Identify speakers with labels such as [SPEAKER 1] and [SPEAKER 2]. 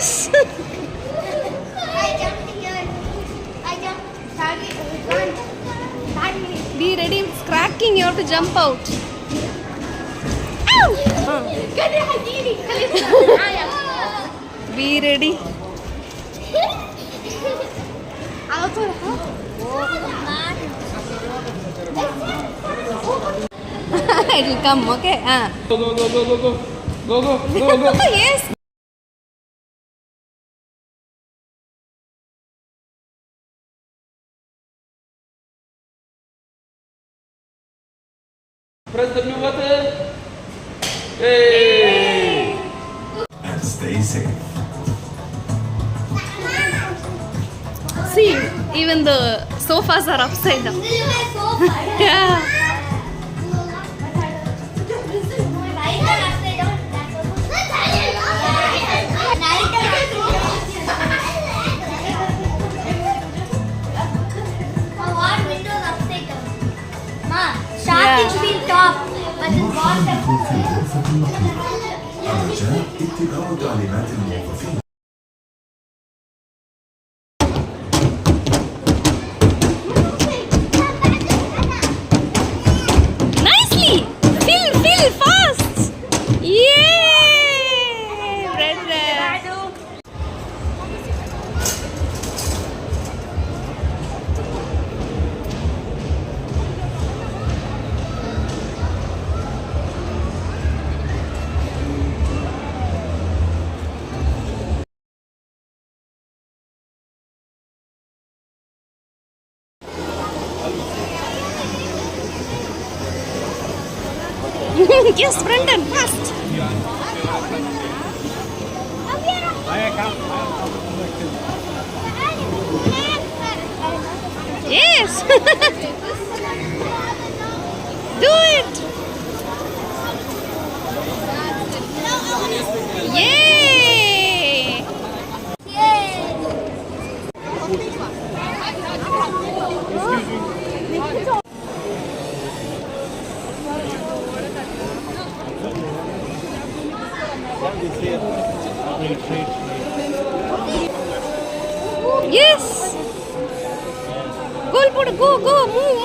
[SPEAKER 1] Yes!
[SPEAKER 2] I jumped here. I jumped. Target.
[SPEAKER 1] Be ready, it's cracking, you have to jump out. Ow! Be ready. It will come, okay?
[SPEAKER 3] Go, go, go, go, go, go. Go, go, go, go.
[SPEAKER 1] Yes!
[SPEAKER 3] Press the blue button. Hey!
[SPEAKER 4] And stay safe.
[SPEAKER 1] See, even the sofas are upside down. Yeah.
[SPEAKER 2] Starting to be top, but the bottom.
[SPEAKER 4] الرجاء اتباع تعليمات الموظفين.
[SPEAKER 1] Nicely! Fill fast! Yay! Brendon. Yes, Brendon, fast! Yes! Do it! Yay! Yes! Go, move!